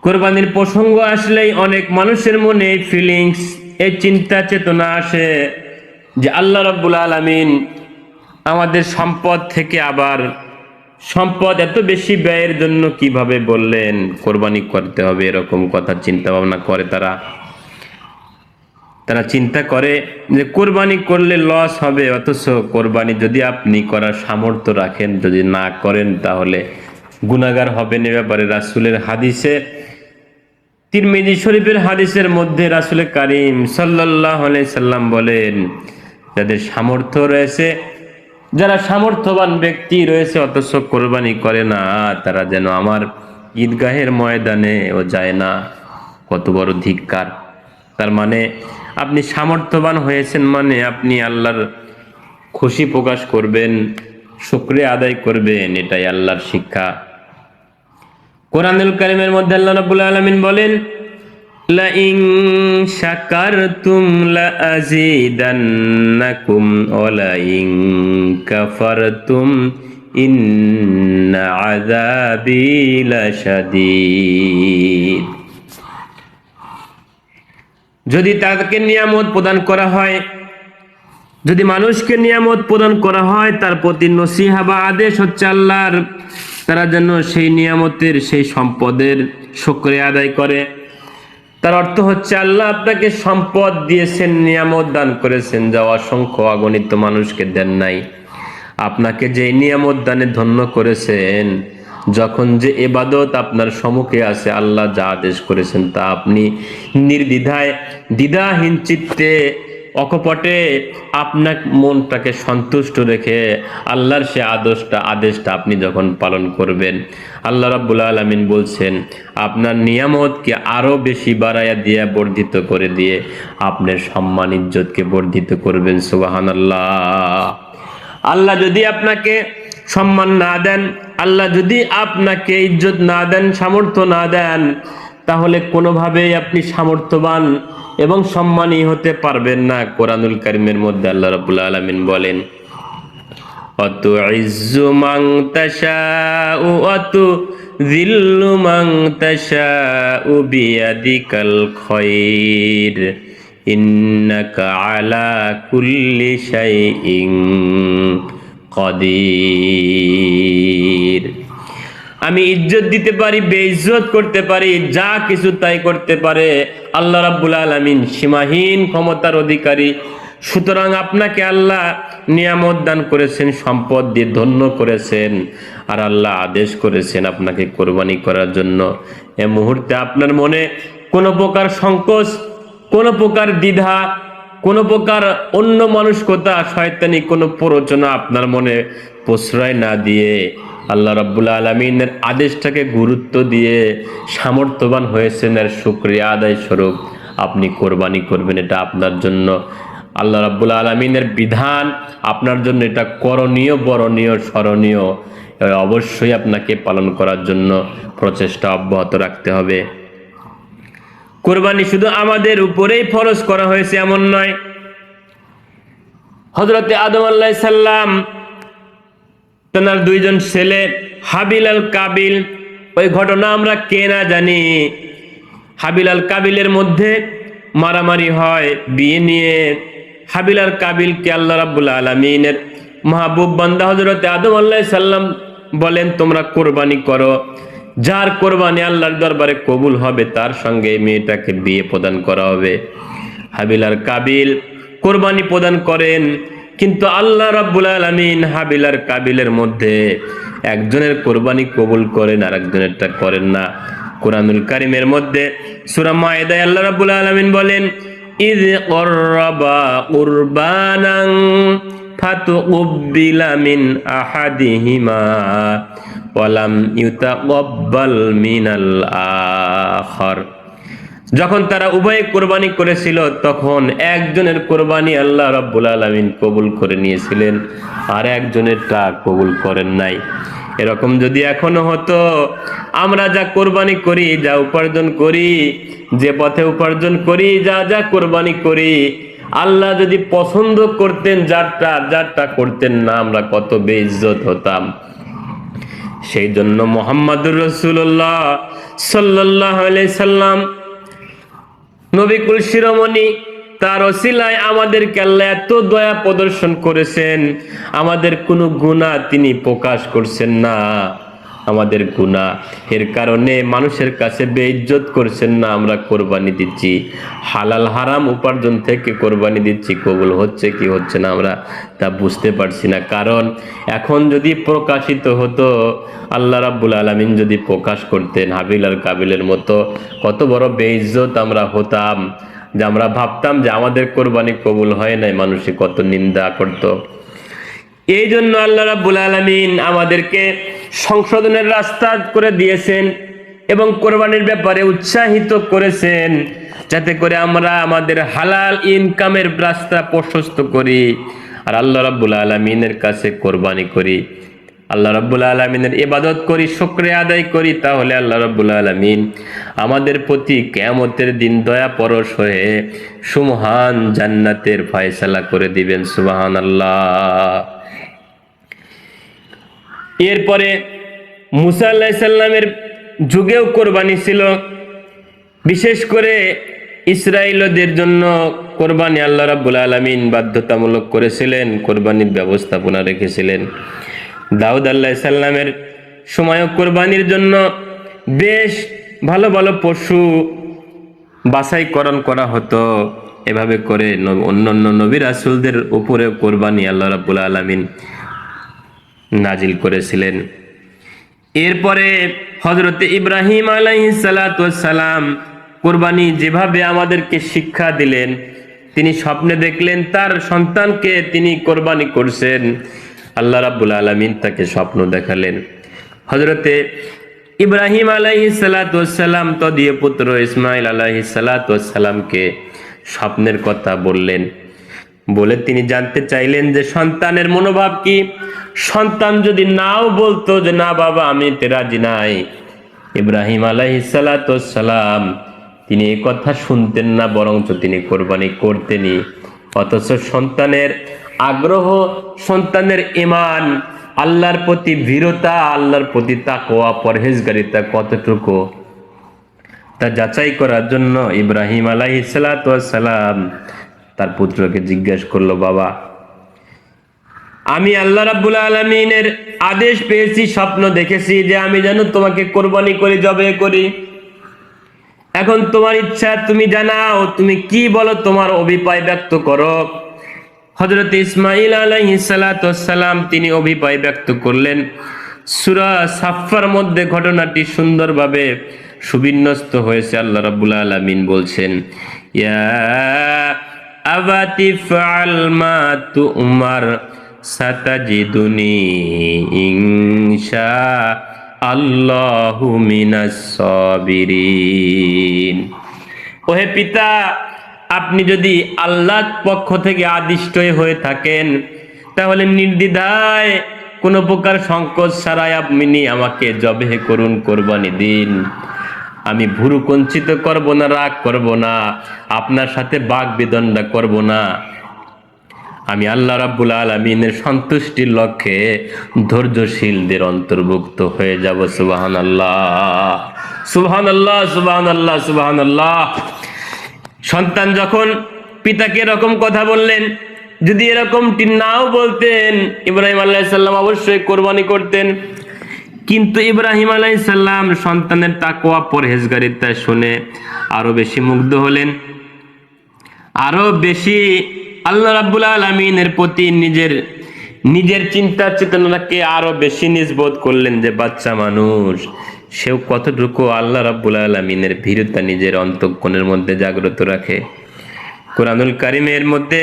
কোরবানির প্রসঙ্গ আসলেই অনেক মানুষের মনে এই ফিলিংস, এই চিন্তা চেতনা আসে যে আল্লাহ রাব্বুল আলামিন আমাদের সম্পদ থেকে আবার সম্পদ এত বেশি ব্যয়ের জন্য কিভাবে বললেন কোরবানি করতে হবে। এরকম কথা চিন্তা ভাবনা করে তারা চিন্তা করে যে কোরবানি করলে লস হবে, অথচ কোরবানি যদি আপনি করার সামর্থ্য রাখেন, যদি না করেন তাহলে গুনাহগার হবেন। এ ব্যাপারে রাসূলের হাদিসে, তিরমিজি শরীফের হাদিসের মধ্যে রাসূল কারীম সাল্লাল্লাহু আলাইহি সাল্লাম বলেন, যাদের সামর্থ্য রয়েছে, যারা সামর্থ্যবান ব্যক্তি রয়েছে অথচ কোরবানি করে না, তারা যেন আমার ঈদগাহের ময়দানে ও যায় না। কত বড় ধিক্কার! তার মানে আপনি সামর্থ্যবান হয়েছেন মানে আপনি আল্লাহর খুশি প্রকাশ করবেন, শুকরিয়া আদায় করবেন, এটাই আল্লাহর শিক্ষা। কোরআনুল কারীমের মধ্যে আল্লাহ রাব্বুল আলামিন বলেন, লা ইন শাকারতুম লা আযীদান্নাকুম ওয়া লা ইন কাফারতুম ইন্না আযাবি লাশাদীদ। যদি তাদেরকে নিয়ামত প্রদান করা হয়, যদি মানুষকে নিয়ামত প্রদান করা হয়, তার প্রতি নসিহা বা আদেশ হচ্ছে আল্লাহর, তারা যেন সেই নিয়ামতের, সেই সম্পদের শুকরিয়া আদায় করে। তার অর্থ হচ্ছে আল্লাহ আপনাকে সম্পদ দিয়েছেন, নিয়ামত দান করেছেন, যা অসংখ্য অগণিত মানুষকে দেন নাই। আপনাকে যে নিয়ামত দানে ধন্য করেছেন, যখন যে ইবাদত আপনার সম্মুখে আছে, আল্লাহ যা আদেশ করেছেন তা আপনি নির্দ্বিধায়, দ্বিধাহীন চিত্তে, অকপটে আপনার মনটাকে সন্তুষ্ট রেখে আল্লাহর সে আদেশটা আপনি যখন পালন করবেন, আল্লাহ রাব্বুল আলামিন বলছেন আপনার নিয়ামতকে আরো বেশি বাড়াইয়া দিয়ে, বর্ধিত করে দিয়ে আপনার সম্মান ইজ্জতকে বর্ধিত করবেন। সুবহানাল্লাহ। আল্লাহ যদি আপনাকে সম্মান না দেন, আল্লাহ যদি আপনাকে ইজ্জত না দেন, সামর্থ্য না দেন, তাহলে কোনোভাবেই আপনি সামর্থ্যবান এবং সম্মানী হতে পারবেন না। কোরআনুল কারীমের মধ্যে আল্লাহ রাব্বুল আলামিন বলেন, অতুইজ্জু মান তাশাউ ওয়া তুযিল্লু মান তাশাউ বিয়াদিকাল খায়র ইন্নাকা আলা কুল্লি শাইইন কাদির। আমি ইজ্জত দিতে পারি, বেইজ্জত করতে পারি, যা কিছু তাই করতে পারে আল্লাহ রাব্বুল আলামিন সীমাহীন ক্ষমতার অধিকারী। সুতরাং আপনাকে আল্লাহ নিয়ামত দান করেছেন, সম্পদ দিয়ে ধন্য করেছেন, আর আল্লাহ আদেশ করেছেন আপনাকে কোরবানি করার জন্য। এ মুহূর্তে আপনার মনে কোনো প্রকার সংকোচ, কোনো প্রকার দ্বিধা, কোনো প্রকার অন্য মানসিকতা, শয়তানি কোনো প্ররোচনা আপনার মনে প্রশ্রয় না দিয়ে আল্লাহ রাব্বুল আলামিনের আদেশটাকে গুরুত্ব দিয়ে সামর্থ্যবান হয়েছেন এর শুকরিয়া আদায় স্বরূপ আপনি কোরবানি করবেন। এটা আপনার জন্য আল্লাহ রাব্বুল আলামিনের বিধান, আপনার জন্য এটা করণীয়, বরণীয়, স্মরণীয়। অবশ্যই আপনাকে পালন করার জন্য প্রচেষ্টা অব্যাহত রাখতে হবে। কোরবানি শুধু আমাদের উপরেই ফরজ করা হয়েছে এমন নয়। হযরতে আদম আলাইহিস সালাম, তার দুইজন ছেলে হাবিল আর কাবিল, ওই ঘটনা আমরা কে না জানি। হাবিল আর কাবিলের মধ্যে মারামারি হয় বিয়ে নিয়ে। হাবিল আর কাবিলকে আল্লাহ রাব্বুল আলামিনের মাহবুব বান্দা হযরতে আদম আলাইহিস সালাম বলেন, তোমরা কোরবানি করো, যার কোরবানি আল্লাহর দরবারে কবুল হবে তার সঙ্গে মেয়েটাকে বিয়ে প্রদান করা হবে। হাবিল আর কাবিল কোরবানি প্রদান করেন, কিন্তু আল্লাহ রাব্বুল আলামিন হাবিল আর কাবিলের মধ্যে একজনের কোরবানি কবুল করেন আর একজনেরটা করেন না। কোরআনুল কারীমের মধ্যে সূরা মায়েদায় আল্লাহ রাব্বুল আলামিন বলেন, ইয ক্বাররাবা কুরবানান ফাতুকবিলা মিন আহাদিহিমা ওয়া লাম ইউতাকাব্বাল মিনাল আখার। যখন তারা উভয়ে কোরবানি করেছিল, তখন একজনের কোরবানি আল্লাহ রাব্বুল আলামিন কবুল করে নিয়েছিলেন, আর একজনেরটা কবুল করেন নাই। এরকম যদি এখনো হতো, আমরা যা কোরবানি করি, যা উপার্জন করি, যে পথে উপার্জন করি, যা যা কোরবানি করি, আল্লাহ যদি পছন্দ করতেন যারটা করতেন না, আমরা কত বেইজ্জত হতাম। সেই জন্য মুহাম্মদুর রাসূলুল্লাহ সাল্লাল্লাহু আলাইহি সাল্লাম নবিকুল শিরোমণি, তার ওসিলায় আমাদেরকে আল্লাহ এত দয়া প্রদর্শন করেছেন, আমাদের কোনো গুনাহ তিনি প্রকাশ করছেন না। আমাদের গুনাহ এর কারণে মানুষের কাছে বেইজ্জত করছেন না। আমরা কোরবানি দিচ্ছি, হালাল হারাম উপার্জন থেকে কোরবানি দিচ্ছি, কবুল হচ্ছে কি হচ্ছে না আমরা তা বুঝতে পারছি না। কারণ এখন যদি প্রকাশিত হতো, আল্লাহ রাব্বুল আলামিন যদি প্রকাশ করতেন হাবিল আর কাবিলের মতো, কত বড় বেইজ্জত আমরা হতাম, যে আমরা ভাবতাম যে আমাদের কোরবানি কবুল হয় নাই, মানুষে কত নিন্দা করত। এই জন্য আল্লাহ রাব্বুল আলামিন আমাদেরকে সংশোধনের রাস্তা করে দিয়েছেন এবং কোরবানির ব্যাপারে উৎসাহিত করেছেন, যাতে করে আমরা আমাদের হালাল ইনকামের রাস্তা প্রশস্ত করি আর আল্লাহ রাব্বুল আলামিনের কাছে কোরবানি করি, আল্লাহ রাব্বুল আলামিনের ইবাদত করি, শুকরিয়া আদায় করি। তাহলে আল্লাহ রাব্বুল আলামিন আমাদের প্রতি কিয়ামতের দিন দয়া পরশ হয়ে সুমহান জান্নাতের ফয়সালা করে দিবেন। সুবহানাল্লাহ। এরপরে মুসা আলাইহিস সালামের যুগেও কোরবানি ছিল, বিশেষ করে ইসরায়েলদের জন্য কোরবানি আল্লাহ রাব্বুল আলামিন বাধ্যতামূলক করেছিলেন, কোরবানির ব্যবস্থাপনা রেখেছিলেন। দাউদ আলাইহিস সালামের সময়ও কোরবানির জন্য বেশ ভালো ভালো পশু বাছাইকরণ করা হতো। এভাবে করে অন্যান্য নবী রাসূলদের উপরে কোরবানি আল্লাহ রাব্বুল আলামিন নাজিল করেছিলেন। এরপরে হযরতে ইব্রাহিম আলাইহিস সালাতু ওয়াস সালাম কোরবানি যেভাবে আমাদেরকে শিক্ষা দিলেন, তিনি স্বপ্নে দেখলেন তার সন্তানকে তিনি কোরবানি করছেন। আল্লাহ রাব্বুল আলামিন তাকে স্বপ্ন দেখালেন। হযরতে ইব্রাহিম আলাইহিস সালাতু ওয়াস সালাম তদীয় পুত্র ইসমাঈল আলাইহিস সালাতু ওয়াস সালামকে স্বপ্নের কথা বললেন। বলে তিনি জানতে চাইলেন যে সন্তানের মনোভাব কি। সন্তান যদি নাও বলতো যে না বাবা আমি এতে রাজি নাই, ইব্রাহিম আলাইহিস সালাতু ওয়াস সালাম তিনি এই কথা শুনতেন না, বরঞ্চ তিনি কোরবানি করতেনই। অথচ সন্তানের আগ্রহ, সন্তানের ঈমান, আল্লাহর প্রতি ভীরতা, আল্লাহর প্রতি তাকওয়া পরহেজগারিতা কতটুকু তা যাচাই করার জন্য ইব্রাহিম আলাইহিস সালাতু ওয়াস সালাম তার পুত্রকে জিজ্ঞাসা করলো, বাবা আমি আল্লাহ রাব্বুল আলামিনের আদেশ পেয়েছি, স্বপ্ন দেখেছি যে আমি যেন তোমাকে কোরবানি করি, জবে করি। এখন তোমার ইচ্ছা, তুমি জানাও, তুমি কি বলো, তোমার অভিপ্রায় ব্যক্ত করো। হযরত ইসমাঈল আলাইহিস সালাতু ওয়াস সালাম তিনি অভিপ্রায় ব্যক্ত করলেন। সূরা সাফফার মধ্যে ঘটনাটি সুন্দরভাবে সুবিন্যস্ত হয়েছে। আল্লাহ রাব্বুল আলামিন বলছেন, ইয়া আবাতি ফাআল মা তুমার সাতাজিদুনি ইনশা আল্লাহু মিনাস সাবিরিন। ওহে পিতা, আপনি যদি আল্লাহর পক্ষ থেকে আদিষ্ট হয়ে থাকেন তাহলে নির্দ্বিধায় কোনো প্রকার সংকোচ ছাড়াই আপনি আমাকে জবেহ করুন, কোরবানি দিন। আমি ভুরু কুঞ্চিত করব না, রাগ করব না, আপনার সাথে বাক বিদণ্ডা করব না। আমি আল্লাহ রাব্বুল আলামিনের সন্তুষ্টির লক্ষ্যে ধৈর্যশীলদের অন্তর্ভুক্ত হয়ে যাব। সুবহানাল্লাহ, সুবহানাল্লাহ, সুবহানাল্লাহ, সুবহানাল্লাহ। সন্তান যখন পিতাকে এরকম কথা বললেন, যদি এরকমটি নাও বলতেন ইব্রাহিম আলাইহিস সালাম অবশ্যই কোরবানি করতেন। কিন্তু ইব্রাহিম আলাইহিস সালাম সন্তানের তাকওয়া পরহেজগারিতা শুনে আরো বেশি মুগ্ধ হলেন, আরো বেশি আল্লাহ রাব্বুল আলামিনের প্রতি নিজের চিন্তা চেতনাকে আরো বেশি নিসবত করলেন যে বাচ্চা মানুষ, সেও কতটুকু আল্লাহ রাব্বুল আলামিনের ভীরতা নিজের অন্তঃকরণের মধ্যে জাগ্রত রাখে। কুরআনুল কারীমের মধ্যে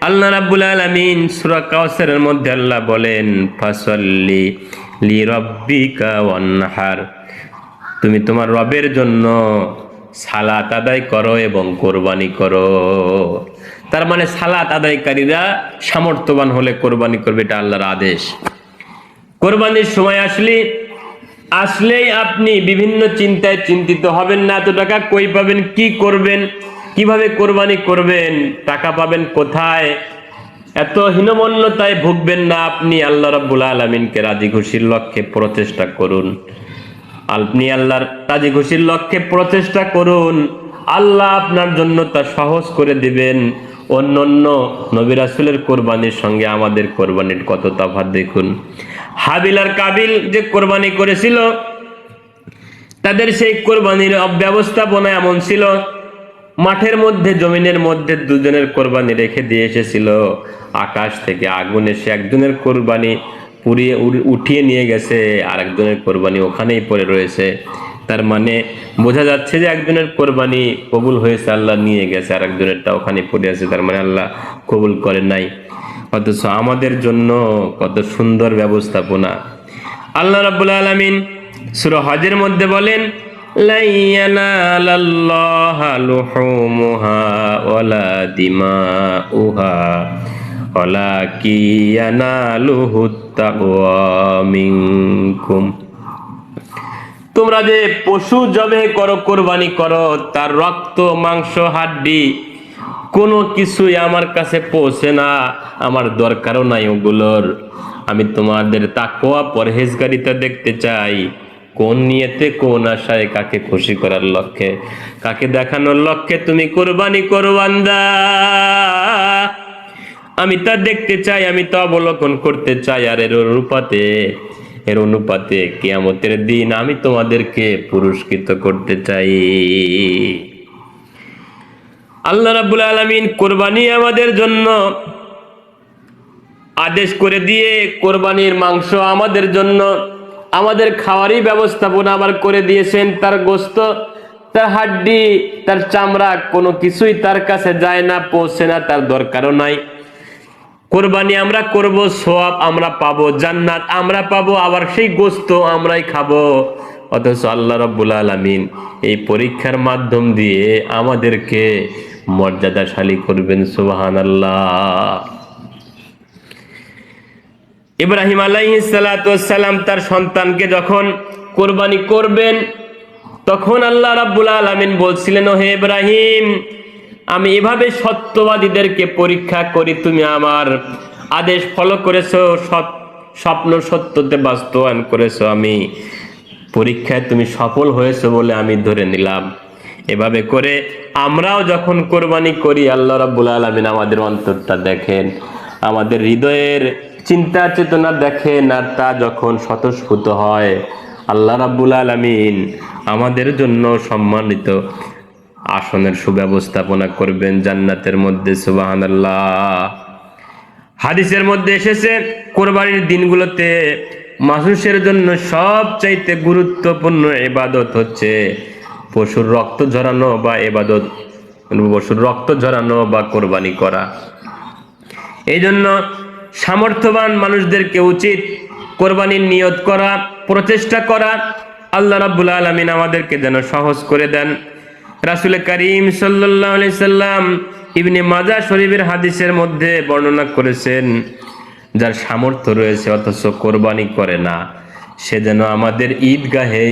আল্লাহ রাব্বুল আলামিন সূরা কাউসারের মধ্যে আল্লাহ বলেন, ফাসাল্লি লিরাব্বিকা ওয়ানহার, তুমি তোমার রবের জন্য সালাত আদায় করো এবং কোরবানি করো। তার মানে সালাত আদায়কারীরা সামর্থ্যবান হলে কোরবানি করবে, এটা আল্লাহর আদেশ। কোরবানির সময় আসলেই আপনি বিভিন্ন চিন্তায় চিন্তিত হবেন না। এত টাকা কই পাবেন, কি করবেন, কিভাবে কোরবানি করবেন, টাকা পাবেন কোথায়, এত হীনমন্যতায় ভুগবেন না। আপনি আল্লাহ রাব্বুল আলামিনকে রাজি খুশির লক্ষ্যে প্রচেষ্টা করুন। আপনি আল্লাহর রাজি খুশির লক্ষ্যে প্রচেষ্টা করুন, আল্লাহ আপনার জন্য তা সহজ করে দিবেন। অন্য নবী রাসূলের কোরবানির সঙ্গে আমাদের কোরবানির কত তফাৎ দেখুন। হাবিল আর কাবিল যে কোরবানি করেছিল, তাদের সেই কোরবানির ব্যবস্থাপনা এমন ছিল, মাঠের মধ্যে জমিনের মধ্যে দুজনের কোরবানি রেখে দিয়ে এসেছিল, আকাশ থেকে আগুন এসে একজনের কোরবানি পুড়িয়ে উঠিয়ে নিয়ে গেছে, আর একজনের কোরবানি ওখানেই পড়ে রয়েছে। তার মানে বোঝা যাচ্ছে যে একজনের কোরবানি কবুল হয়েছে, আল্লাহ নিয়ে গেছে, আর একজনেরটা ওখানে পড়ে আছে, তার মানে আল্লাহ কবুল করে নাই। অথচ আমাদের জন্য কত সুন্দর ব্যবস্থাপনা। আল্লাহ রাব্বুল আলামিন সূরা হজের মধ্যে বলেন, লা ইয়ানালাল্লাহা লুহুমুহা ওয়ালা দিমাউহা ওয়ালাকিন ইয়ানালুহুত তাকওয়া মিনকুম। তোমরা যে পশু জবে করো, কোরবানি করো, তার রক্ত মাংস হাড্ডি কোনো কিছুই আমার কাছে পৌঁছে না, আমার দরকারও নাই ওগুলোর। আমি তোমাদের তাকওয়া পরহেজগারিতা দেখতে চাই। কোন নিয়তে, কোন আশায়, কাকে খুশি করার লক্ষ্যে, কাকে দেখানোর লক্ষ্যে তুমি কোরবানি করো বান্দা, আমি তা দেখতে চাই, আমি তা অবলোকন করতে চাই। আর এর অনুপাতে কিয়ামতের দিন আমি তোমাদেরকে পুরস্কৃত করতে চাই। আল্লাহ রাব্বুল আলামিন কোরবানি আমাদের জন্য আদেশ করে দিয়ে কোরবানির মাংস আমাদের জন্য, আমাদের খাওয়ারই ব্যবস্থাপনা আবার করে দিয়েছেন। তার গোশত, তার হাড্ডি, তার চামড়া কোনো কিছুই তার কাছে যায় না, পৌঁছে না, তার দরকারও নাই। কোরবানি আমরা করব, সওয়াব আমরা পাবো, জান্নাত আমরা পাবো, আবার সেই গোশত আমরাই খাবো। অথচ আল্লাহ রাব্বুল আলামিন এই পরীক্ষার মাধ্যম দিয়ে আমাদেরকে মর্যাদাশালী করবেন। সুবহানাল্লাহ। ইব্রাহিম আলাইহিস সালাতু ওয়াস সালাম তার সন্তানকে যখন কোরবানি করবেন, তখন আল্লাহ রাব্বুল আলামিন বলছিলেন, ও হে ইব্রাহিম, আমি এভাবে সত্যবাদীদেরকে পরীক্ষা করি, তুমি আমার আদেশ ফলো করেছো, স্বপ্ন সত্যতে বাস্তবায়ন করেছো, আমি পরীক্ষায় তুমি সফল হয়েছো বলে আমি ধরে নিলাম। এভাবে করে আমরাও যখন কোরবানি করি, আল্লাহ রাব্বুল আলামিন আমাদের অন্তরটা দেখেন, আমাদের হৃদয়ের চিন্তা চেতনা দেখেন, আর তা যখন স্বতঃস্ফূর্ত হয়, আল্লাহ রাব্বুল আলামিন আমাদের জন্য সম্মানিত আসনের সুব্যবস্থাপনা করবেন জান্নাতের মধ্যে। সুবহানাল্লাহ। হাদিসের মধ্যে এসেছে, কোরবানির দিনগুলোতে মানুষের জন্য সবচাইতে গুরুত্বপূর্ণ ইবাদত হচ্ছে পশুর রক্ত ঝরানো বা কোরবানি করা। এই জন্য সামর্থ্যবান মানুষদেরকে উচিত কোরবানির নিয়ত করা, প্রচেষ্টা করা। আল্লাহ রাব্বুল আলামিন আমাদেরকে যেন সহজ করে দেন। রাসূল করিম সাল্লাল্লাহু আলাইহি সাল্লাম ইবনে মাজাহ শরীফের হাদিসের মধ্যে বর্ণনা করেছেন, যার সামর্থ্য রয়েছে অথচ কোরবানি করে না, সে যেন আমাদের ঈদগাহে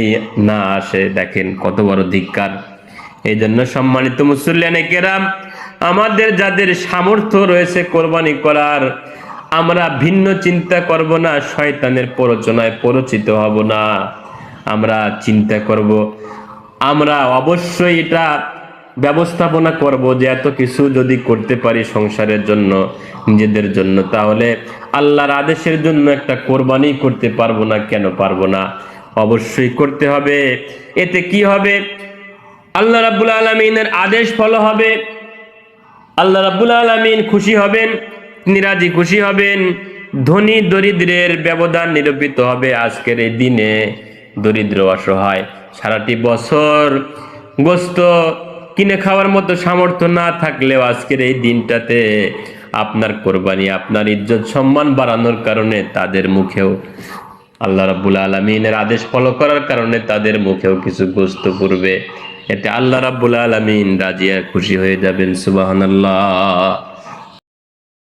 না আসে। দেখেন কত বড় ধিক্কার। এই জন্য সম্মানিত মুসল্লিয়ানে কেরাম, আমাদের যাদের সামর্থ্য রয়েছে কোরবানি করার, আমরা ভিন্ন চিন্তা করব না, শয়তানের প্ররোচনায় প্ররোচিত হব না। আমরা চিন্তা করব, আমরা অবশ্যই এটা ব্যবস্থাপনা করব যে এত কিছু যদি করতে পারি সংসারের জন্য, নিজেদের জন্য, তাহলে আল্লাহর আদেশের জন্য একটা কোরবানি করতে পারবো না। কেন পারবো না? অবশ্যই করতে হবে। এতে কি হবে? আল্লাহ রাব্বুল আলামিনের আদেশ ফলো হবে, আল্লাহ রাব্বুল আলামিন খুশি হবেন, নিরাজি খুশি হবেন, ধনী দরিদ্রের ব্যবধান নিরূপিত হবে। আজকের এই দিনে দরিদ্র অসহায় সারাটি বছর গোশত কিনে খাওয়ার মতো সামর্থ্য না থাকলেও আজকের এই দিনটাতে আপনার কোরবানি, আপনার ইজ্জত সম্মান বাড়ানোর কারণে তাদের মুখেও, আল্লাহ রাব্বুল আলামিনের আদেশ ফলো করার কারণে তাদের মুখেও কিছু গোশত পড়বে। এতে আল্লাহ রাব্বুল আলামিন রাজি আর খুশি হয়ে যাবেন। সুবহানাল্লাহ।